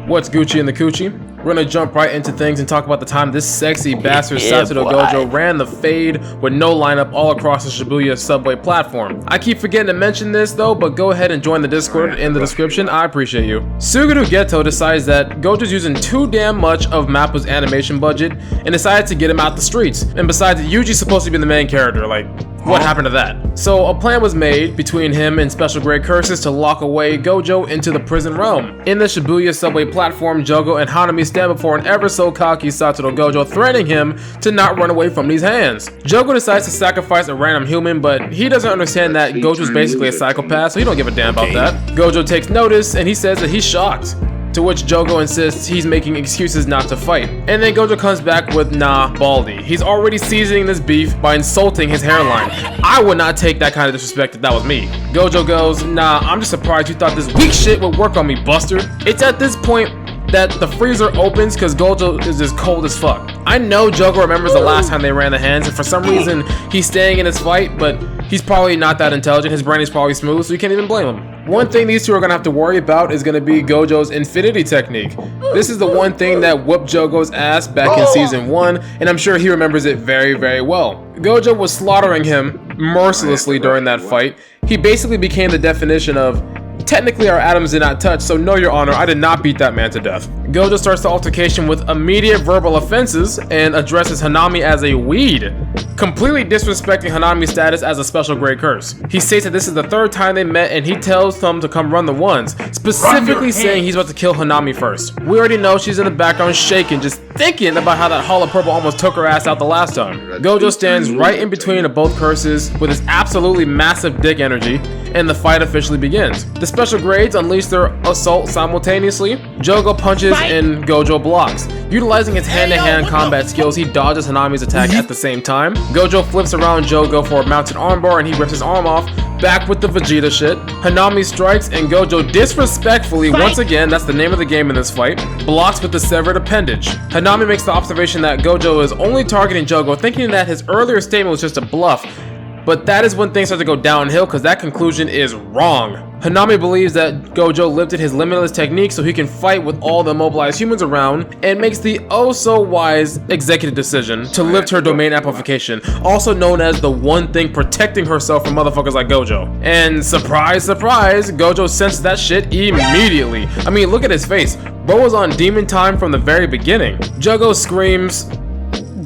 What's Gucci and the Coochie? We're gonna jump right into things and talk about the time this sexy bastard Satoru Gojo ran the fade with no lineup all across the Shibuya subway platform. I keep forgetting to mention this though, but go ahead and join the Discord in the description, I appreciate you. Suguru Geto decides that Gojo's using too damn much of Mappa's animation budget and decides to get him out the streets. And besides, Yuji's supposed to be the main character, like, what happened to that? So a plan was made between him and Special Grade Curses to lock away Gojo into the prison realm. In the Shibuya subway platform, Jogo and Hanami stand before an ever so cocky Satoru Gojo, threatening him to not run away from these hands. Jogo decides to sacrifice a random human, but he doesn't understand that Gojo's basically a psychopath, so he don't give a damn about that. Gojo takes notice and he says that he's shocked. To which Jogo insists he's making excuses not to fight. And then Gojo comes back with, nah, Baldy. He's already seasoning this beef by insulting his hairline. I would not take that kind of disrespect if that was me. Gojo goes, nah, I'm just surprised you thought this weak shit would work on me, buster. It's at this point that the freezer opens because Gojo is just cold as fuck. I know Jogo remembers the last time they ran the hands, and for some reason he's staying in his fight, but he's probably not that intelligent. His brain is probably smooth, so you can't even blame him. One thing these two are gonna have to worry about is gonna be Gojo's infinity technique. This is the one thing that whooped Jogo's ass back in season 1, and I'm sure he remembers it very, very well. Gojo was slaughtering him mercilessly during that fight. He basically became the definition of, technically our atoms did not touch, so no, your honor, I did not beat that man to death. Gojo starts the altercation with immediate verbal offenses and addresses Hanami as a weed, completely disrespecting Hanami's status as a special grade curse. He states that this is the third time they met and he tells them to come run the ones, specifically saying he's about to kill Hanami first. We already know she's in the background shaking, just thinking about how that Hall of Purple almost took her ass out the last time. Gojo stands right in between of both curses with his absolutely massive dick energy, and the fight officially begins. The special grades unleash their assault simultaneously. Jogo punches and Gojo blocks. Utilizing his hand-to-hand combat skills, he dodges Hanami's attack at the same time. Gojo flips around Jogo for a mounted armbar and he rips his arm off, back with the Vegeta shit. Hanami strikes and Gojo disrespectfully, once again, that's the name of the game in this fight, blocks with the severed appendage. Hanami makes the observation that Gojo is only targeting Jogo, thinking that his earlier statement was just a bluff. But that is when things start to go downhill because that conclusion is wrong. Hanami believes that Gojo lifted his limitless technique so he can fight with all the immobilized humans around, and makes the oh-so-wise executive decision to lift her domain amplification, also known as the one thing protecting herself from motherfuckers like Gojo. And surprise, surprise, Gojo senses that shit immediately. I mean, look at his face. Bro was on demon time from the very beginning. Jogo screams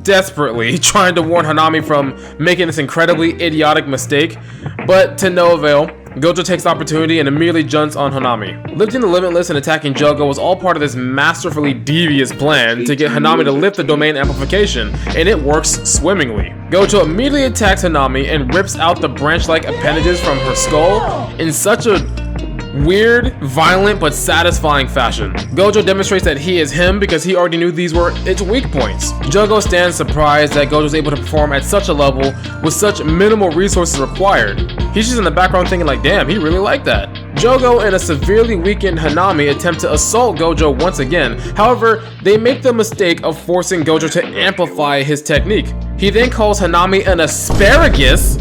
desperately, trying to warn Hanami from making this incredibly idiotic mistake, but to no avail. Gojo takes the opportunity and immediately jumps on Hanami. Lifting the limitless and attacking Jogo was all part of this masterfully devious plan to get Hanami to lift the domain amplification, and it works swimmingly. Gojo immediately attacks Hanami and rips out the branch-like appendages from her skull in such a weird, violent, but satisfying fashion. Gojo demonstrates that he is him because he already knew these were its weak points. Jogo stands surprised that Gojo is able to perform at such a level with such minimal resources required. He's just in the background thinking like, damn, he really liked that. Jogo and a severely weakened Hanami attempt to assault Gojo once again. However, they make the mistake of forcing Gojo to amplify his technique. He then calls Hanami an asparagus.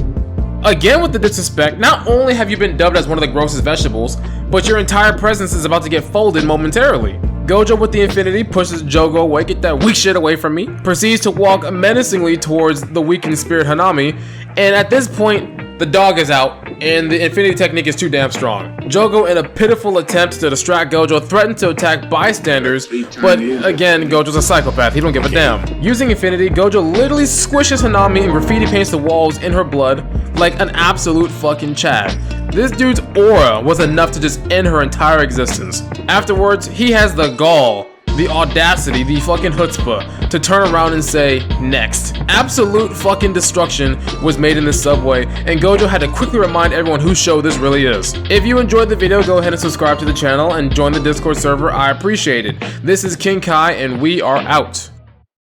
Again with the disrespect. Not only have you been dubbed as one of the grossest vegetables, but your entire presence is about to get folded momentarily. Gojo with the infinity pushes Jogo away, get that weak shit away from me, proceeds to walk menacingly towards the weakened spirit Hanami, and at this point, the dog is out, and the infinity technique is too damn strong. Jogo, in a pitiful attempt to distract Gojo, threatens to attack bystanders, but again, Gojo's a psychopath, he don't give a damn. Using infinity, Gojo literally squishes Hanami and graffiti paints the walls in her blood like an absolute fucking Chad. This dude's aura was enough to just end her entire existence. Afterwards, he has the gall, the audacity, the fucking chutzpah to turn around and say, next. Absolute fucking destruction was made in this subway, and Gojo had to quickly remind everyone whose show this really is. If you enjoyed the video, go ahead and subscribe to the channel and join the Discord server, I appreciate it. This is King Kai, and we are out.